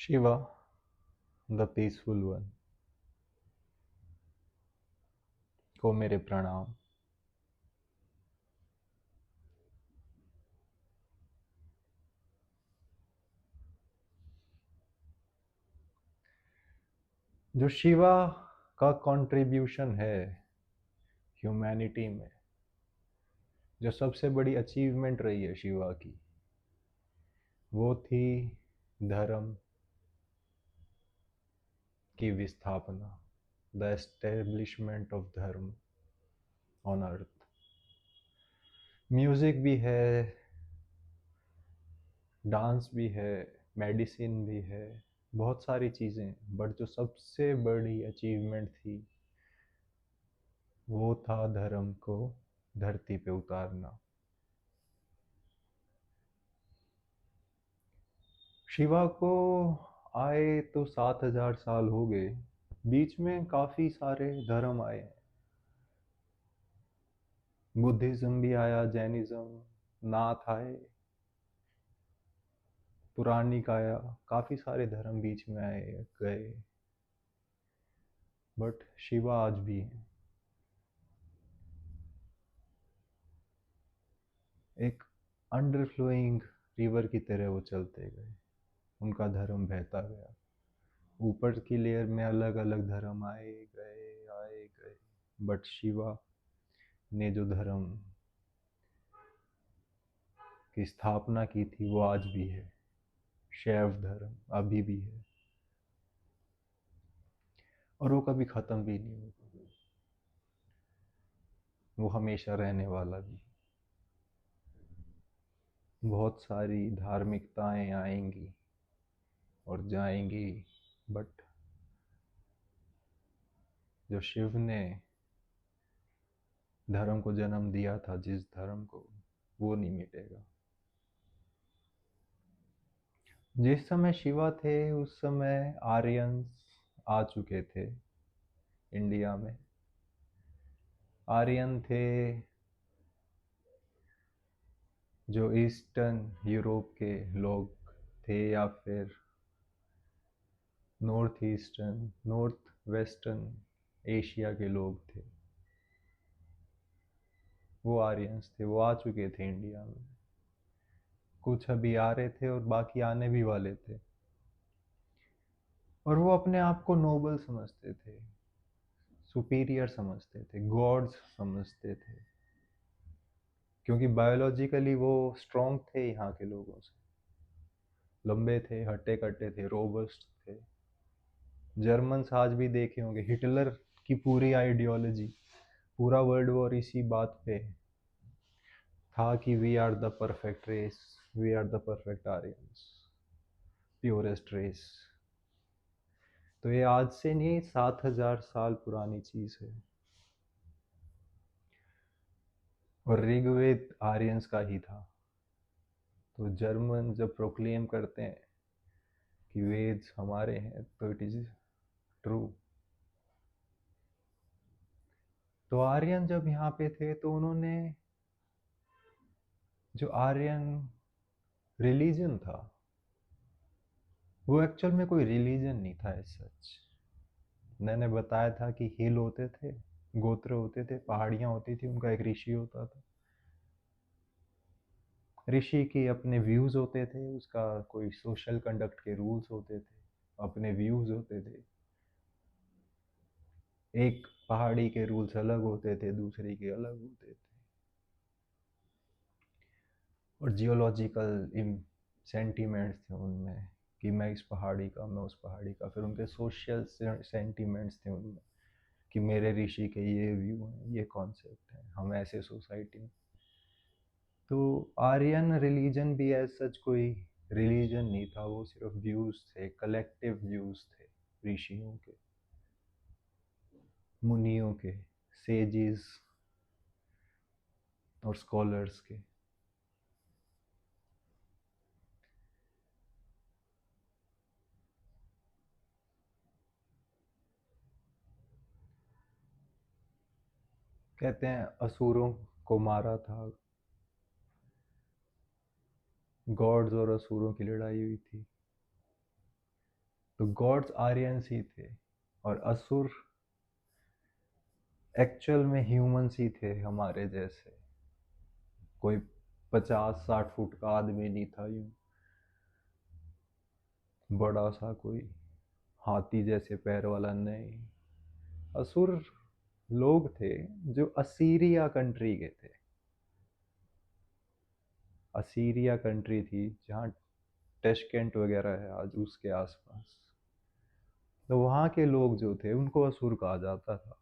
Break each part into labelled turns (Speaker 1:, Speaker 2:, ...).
Speaker 1: Shiva, the peaceful one, को मेरे प्रणाम। जो शिवा का कंट्रीब्यूशन है ह्यूमैनिटी में, जो सबसे बड़ी अचीवमेंट रही है शिवा की, वो थी धर्म की विस्थापना, द एस्टेब्लिशमेंट ऑफ धर्म ऑन अर्थ। म्यूजिक भी है, डांस भी है, मेडिसिन भी है, बहुत सारी चीज़ें, बट जो सबसे बड़ी अचीवमेंट थी वो था धर्म को धरती पे उतारना। शिवा को आए तो 7,000 साल हो गए। बीच में काफ़ी सारे धर्म आए हैं। बुद्धिज्म भी आया, जैनिज्म, नाथ आए, पुराणिक आया, काफ़ी सारे धर्म बीच में आए गए, बट शिवा आज भी है। एक अंडरफ्लोइंग रिवर की तरह वो चलते गए, उनका धर्म बहता गया। ऊपर की लेयर में अलग अलग धर्म आए गए, बट शिवा ने जो धर्म की स्थापना की थी वो आज भी है। शैव धर्म अभी भी है और वो कभी ख़त्म भी नहीं होगा, वो हमेशा रहने वाला भी। बहुत सारी धार्मिकताएं आएंगी और जाएंगी, बट जो शिव ने धर्म को जन्म दिया था, जिस धर्म को, वो नहीं मिटेगा। जिस समय शिवा थे उस समय आर्यंस आ चुके थे इंडिया में। आर्यन थे जो ईस्टर्न यूरोप के लोग थे, या फिर नॉर्थ वेस्टर्न एशिया के लोग थे। वो आर्यंस थे, वो आ चुके थे इंडिया में। कुछ अभी आ रहे थे और बाकी आने भी वाले थे, और वो अपने आप को नोबल समझते थे, सुपीरियर समझते थे, गॉड्स समझते थे, क्योंकि बायोलॉजिकली वो स्ट्रॉन्ग थे यहाँ के लोगों से। लंबे थे, हट्टे कट्टे थे, रोबस्ट थे। जर्मन्स आज भी देखे होंगे, हिटलर की पूरी आइडियोलॉजी, पूरा वर्ल्ड वॉर इसी बात पे था कि we are the perfect race, we are the perfect Aryans, purest race. तो ये आज से नहीं, 7,000 साल पुरानी चीज है। और ऋग्वेद आर्यंस का ही था। तो जर्मन जब प्रोक्लेम करते हैं कि वेद हमारे हैं, तो इट इज ट्रू। तो आर्यन जब यहाँ पे थे तो उन्होंने, जो आर्यन रिलीजन था, वो एक्चुअल में कोई रिलीजन नहीं था एज सच। मैंने बताया था कि हिल होते थे, गोत्र होते थे, पहाड़ियाँ होती थी, उनका एक ऋषि होता था। ऋषि के अपने व्यूज होते थे, उसका कोई सोशल कंडक्ट के रूल्स होते थे, अपने व्यूज होते थे। एक पहाड़ी के रूल्स अलग होते थे, दूसरे के अलग होते थे। और जियोलॉजिकल सेंटिमेंट्स थे उनमें, कि मैं इस पहाड़ी का, मैं उस पहाड़ी का। फिर उनके सोशल सेंटिमेंट्स थे उनमें, कि मेरे ऋषि के ये व्यू हैं, ये कॉन्सेप्ट हैं, हम ऐसे सोसाइटी में। तो आर्यन रिलीजन भी एज सच कोई रिलीजन नहीं था, वो सिर्फ व्यूज थे, कलेक्टिव व्यूज थे ऋषियों के, मुनियों के, सेजिस और स्कॉलर्स के। कहते हैं असुरों को मारा था, गॉड्स और असुरों की लड़ाई हुई थी। तो गॉड्स आर्यंस ही थे और असुर एक्चुअल में ह्यूमंस ही थे हमारे जैसे। कोई 50-60 फुट का आदमी नहीं था यूं बड़ा सा, कोई हाथी जैसे पैर वाला नहीं। असुर लोग थे जो असीरिया कंट्री के थे। असीरिया कंट्री थी जहाँ टेशकेंट वगैरह है आज, उसके आसपास। तो वहाँ के लोग जो थे उनको असुर कहा जाता था।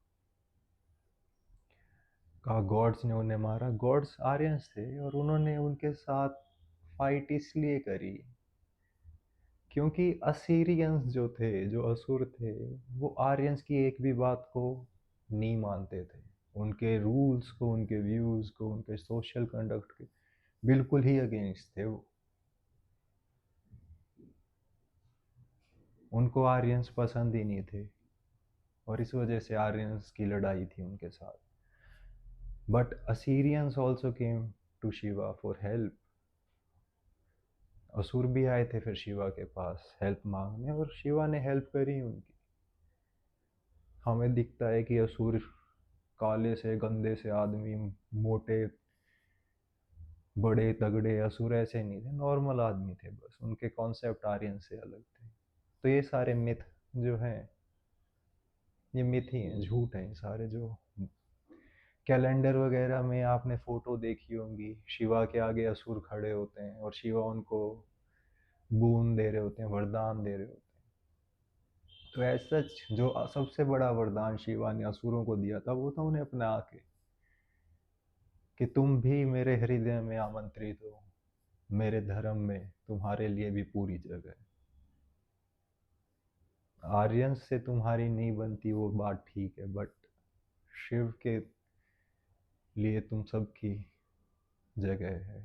Speaker 1: कहा गॉड्स ने उन्हें मारा। गॉड्स आर्यंस थे और उन्होंने उनके साथ फाइट इसलिए करी क्योंकि असीरियंस जो थे, जो असुर थे, वो आर्यंस की एक भी बात को नहीं मानते थे। उनके रूल्स को, उनके व्यूज़ को, उनके सोशल कंडक्ट के बिल्कुल ही अगेंस्ट थे वो। उनको आर्यंस पसंद ही नहीं थे और इस वजह से आर्यंस की लड़ाई थी उनके साथ। But Assyrians also came to Shiva for help. असुर भी आए थे फिर शिवा के पास हेल्प मांगने और शिवा ने हेल्प करी उनकी। हमें दिखता है कि असुर काले से गंदे से आदमी, मोटे बड़े तगड़े असुर ऐसे नहीं थे, नॉर्मल आदमी थे बस। उनके कॉन्सेप्ट आर्यन से अलग थे। तो ये सारे मिथ जो हैं, ये मिथ ही हैं, झूठ हैं सारे। जो कैलेंडर वगैरह में आपने फोटो देखी होंगी, शिवा के आगे असुर खड़े होते हैं और शिवा उनको बूंद दे रहे होते हैं, वरदान दे रहे होते हैं। तो ऐसा जो सबसे बड़ा वरदान शिवा ने असुरों को दिया था वो था उन्हें अपना के, कि तुम भी मेरे हृदय में आमंत्रित हो, मेरे धर्म में तुम्हारे लिए भी पूरी जगह है। आर्यंस से तुम्हारी नहीं बनती वो बात ठीक है, बट शिव के लिए तुम सबकी जगह है।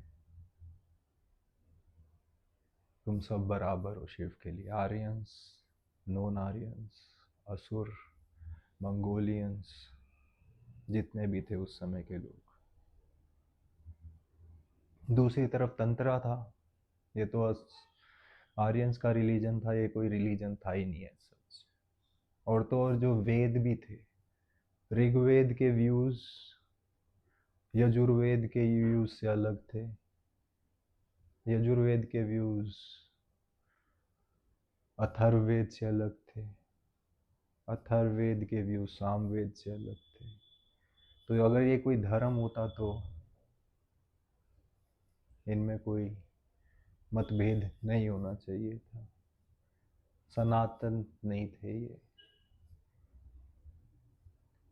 Speaker 1: तुम सब बराबर हो शिव के लिए। आर्यंस, नॉन आर्यंस, असुर, मंगोलियंस, जितने भी थे उस समय के लोग। दूसरी तरफ तंत्रा था। ये तो आर्यंस का रिलीजन था, ये कोई रिलीजन था ही नहीं है सच। और तो और जो वेद भी थे, ऋग्वेद के व्यूज यजुर्वेद के व्यूज से अलग थे। यजुर्वेद के व्यूज अथर्ववेद से अलग थे। अथर्ववेद के व्यूज सामवेद से अलग थे। तो अगर ये कोई धर्म होता तो इनमें कोई मतभेद नहीं होना चाहिए था। सनातन नहीं थे ये।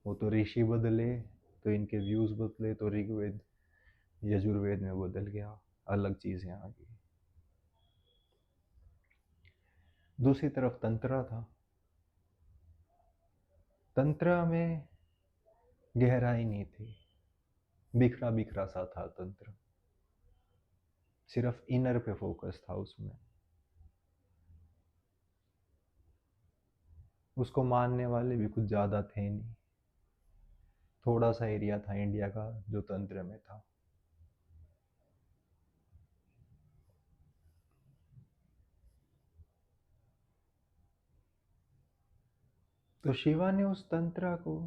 Speaker 1: वो तो ऋषि बदले तो इनके व्यूज बदले, तो ऋग्वेद यजुर्वेद में बदल गया, अलग चीजें आ गई। दूसरी तरफ तंत्रा था। तंत्रा में गहराई नहीं थी, बिखरा बिखरा सा था तंत्र। सिर्फ इनर पे फोकस था उसमें। उसको मानने वाले भी कुछ ज़्यादा थे नहीं। थोड़ा सा एरिया था इंडिया का जो तंत्र में था। तो शिवा ने उस तंत्र को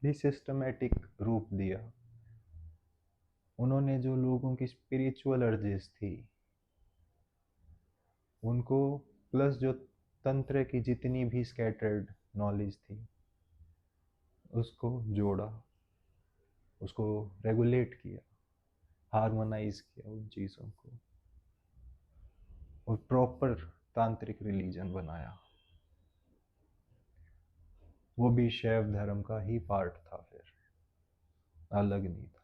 Speaker 1: भी सिस्टमेटिक रूप दिया। उन्होंने जो लोगों की स्पिरिचुअल अर्जेस थी उनको, प्लस जो तंत्र की जितनी भी स्कैटर्ड नॉलेज थी उसको जोड़ा, उसको रेगुलेट किया, हार्मोनाइज किया उन चीज़ों को, और प्रॉपर तांत्रिक रिलीजन बनाया। वो भी शैव धर्म का ही पार्ट था, फिर अलग नहीं था।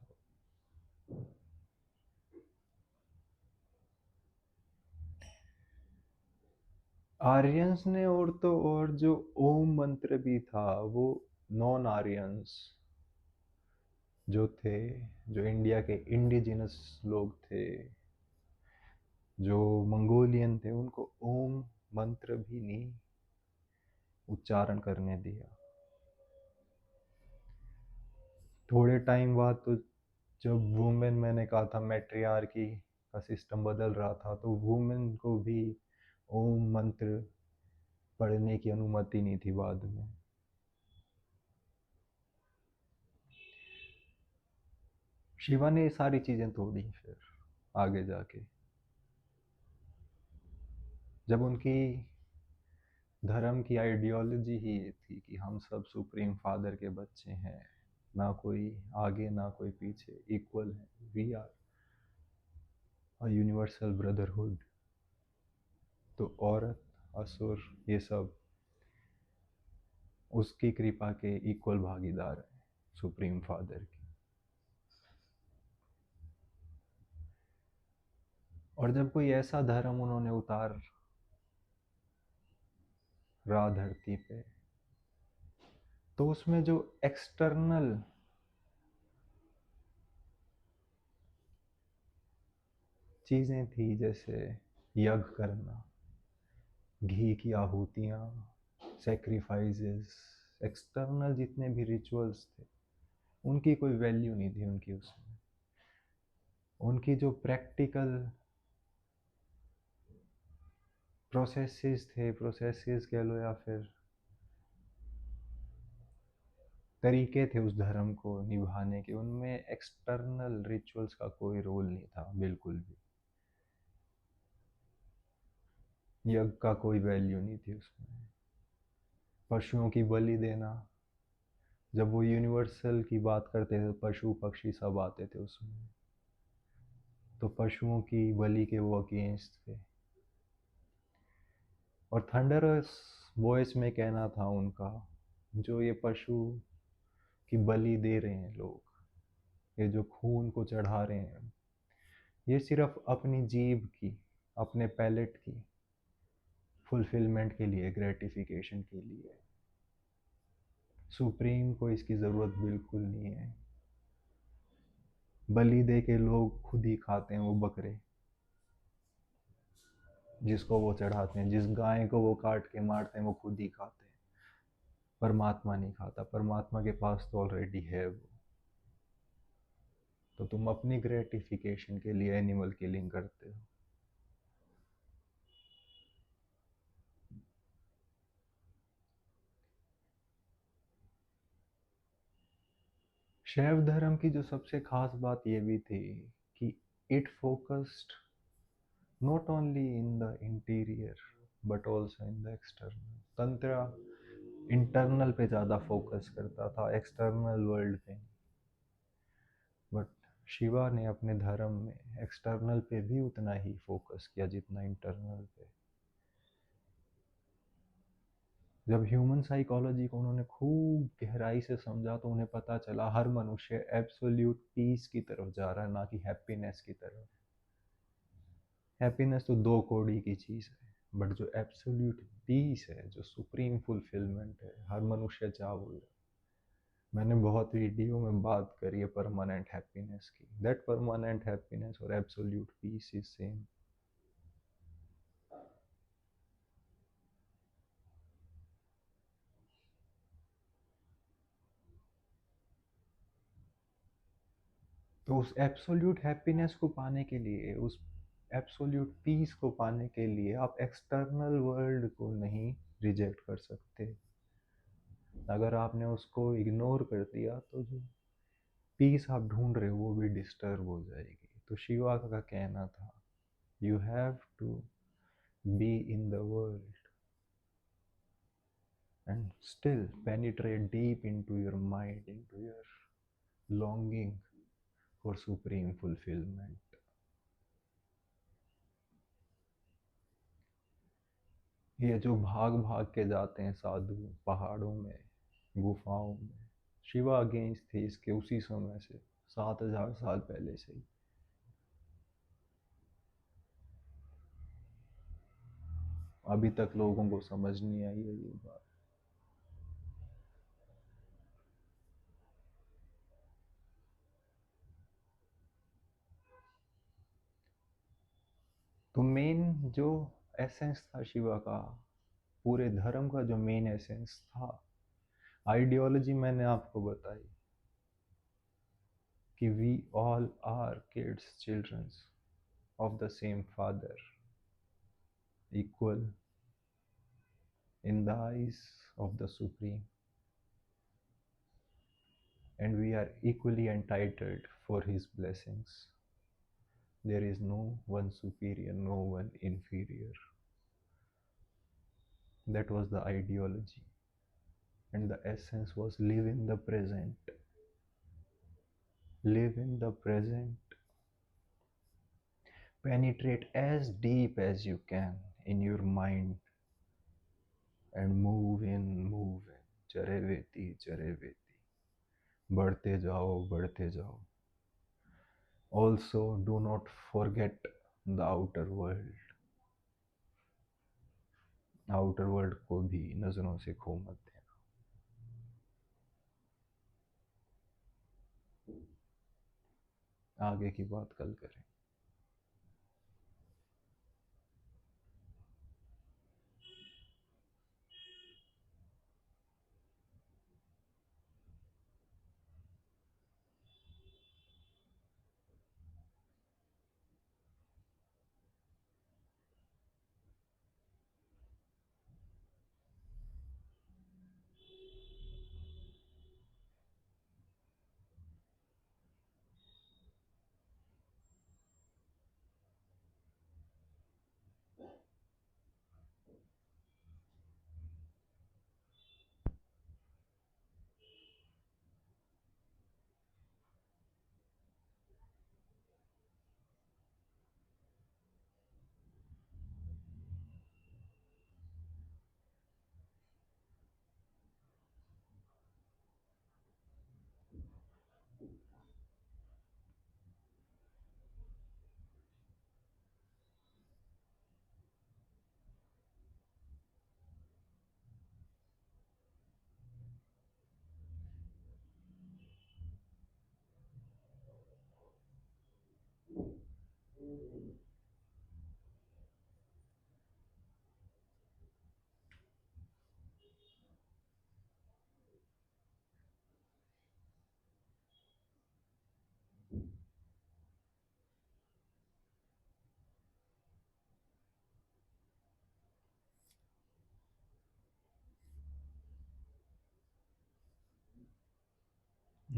Speaker 1: आर्यंस ने और तो और जो ओम मंत्र भी था वो नॉन आर्यंस जो थे, जो इंडिया के इंडिजिनस लोग थे, जो मंगोलियन थे, उनको ओम मंत्र भी नहीं उच्चारण करने दिया। थोड़े टाइम बाद तो जब वुमेन, मैंने कहा था मैट्रियार्की का सिस्टम बदल रहा था, तो वुमेन को भी ओम मंत्र पढ़ने की अनुमति नहीं थी बाद में। शिवा ने ये सारी चीजें तोड़ी फिर आगे जाके, जब उनकी धर्म की आइडियोलॉजी ही ये थी कि हम सब सुप्रीम फादर के बच्चे हैं, ना कोई आगे ना कोई पीछे, इक्वल है, we are a universal brotherhood. तो औरत, असुर, ये सब उसकी कृपा के इक्वल भागीदार हैं सुप्रीम फादर की। और जब कोई ऐसा धर्म उन्होंने उतार रहा धरती पे, तो उसमें जो एक्सटर्नल चीजें थी, जैसे यज्ञ करना, घी की आहुतियाँ, सेक्रीफाइसेस, एक्सटर्नल जितने भी रिचुअल्स थे, उनकी कोई वैल्यू नहीं थी उनकी उसमें। उनकी जो प्रैक्टिकल प्रोसेसेस कह लो या फिर तरीके थे उस धर्म को निभाने के, उनमें एक्सटर्नल रिचुअल्स का कोई रोल नहीं था बिल्कुल भी। यज्ञ का कोई वैल्यू नहीं थी उसमें। पशुओं की बलि देना, जब वो यूनिवर्सल की बात करते थे, पशु पक्षी सब आते थे उसमें, तो पशुओं की बलि के वो अगेंस्ट थे। और थंडरस वॉइस में कहना था उनका, जो ये पशु की बलि दे रहे हैं लोग, ये जो खून को चढ़ा रहे हैं, ये सिर्फ अपनी जीभ की, अपने पैलेट की फुलफिलमेंट के लिए, ग्रेटिफिकेशन के लिए। सुप्रीम को इसकी ज़रूरत बिल्कुल नहीं है। बलि दे के लोग खुद ही खाते हैं वो बकरे जिसको वो चढ़ाते हैं, जिस गाय को वो काट के मारते हैं वो खुद ही खाते हैं। परमात्मा नहीं खाता, परमात्मा के पास तो ऑलरेडी है वो। तो तुम अपनी ग्रेटिफिकेशन के लिए एनिमल किलिंग करते हो। शैव धर्म की जो सबसे खास बात ये भी थी कि it focused not only in the interior but also in the external. तंत्र इंटरनल पे ज़्यादा फोकस करता था, एक्सटर्नल वर्ल्ड पे। बट शिवा ने अपने धर्म में एक्सटर्नल पे भी उतना ही फोकस किया जितना इंटरनल पे। जब ह्यूमन साइकोलॉजी को उन्होंने खूब गहराई से समझा, तो उन्हें पता चला हर मनुष्य एब्सोल्यूट पीस की तरफ जा रहा है, ना कि हैप्पीनेस की तरफ। हैप्पीनेस तो दो कौड़ी की चीज़ है, बट जो एब्सोल्यूट पीस है, जो सुप्रीम फुलफिलमेंट है, हर मनुष्य चाह वो है। मैंने बहुत वीडियो में बात करी है परमानेंट हैप्पीनेस की। दैट परमानेंट हैप्पीनेस और एब्सोल्यूट पीस इज सेम। तो उस एब्सोल्यूट हैप्पीनेस को पाने के लिए, उस एब्सोल्यूट पीस को पाने के लिए, आप एक्सटर्नल वर्ल्ड को नहीं रिजेक्ट कर सकते। अगर आपने उसको इग्नोर कर दिया, तो जो पीस आप ढूंढ रहे हो वो भी डिस्टर्ब हो जाएगी। तो शिवा का कहना था, you have to be in the world and still penetrate deep into your mind, into your longing for supreme fulfillment. ये जो भाग भाग के जाते हैं साधु पहाड़ों में, गुफाओं में, शिवा अगेंस्ट थे इसके उसी समय से, 7,000 साल पहले से ही। अभी तक लोगों को समझ नहीं आई है ये बात। तो मेन जो एसेंस था शिवा का, पूरे धर्म का जो मेन एसेंस था, आइडियोलॉजी मैंने आपको बताई कि we all are kids, childrens of the same father, equal in the eyes of the Supreme, and we are equally entitled for His blessings. There is no one superior, no one inferior. That was the ideology, and the essence was live in the present. Live in the present. Penetrate as deep as you can in your mind and move in, move in. Chareveti, Chareveti. बढ़ते जाओ, बढ़ते जाओ. Also, do not forget the outer world. Outer world को भी नजरों से खो मत देना. आगे की बात कल करें.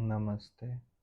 Speaker 1: नमस्ते.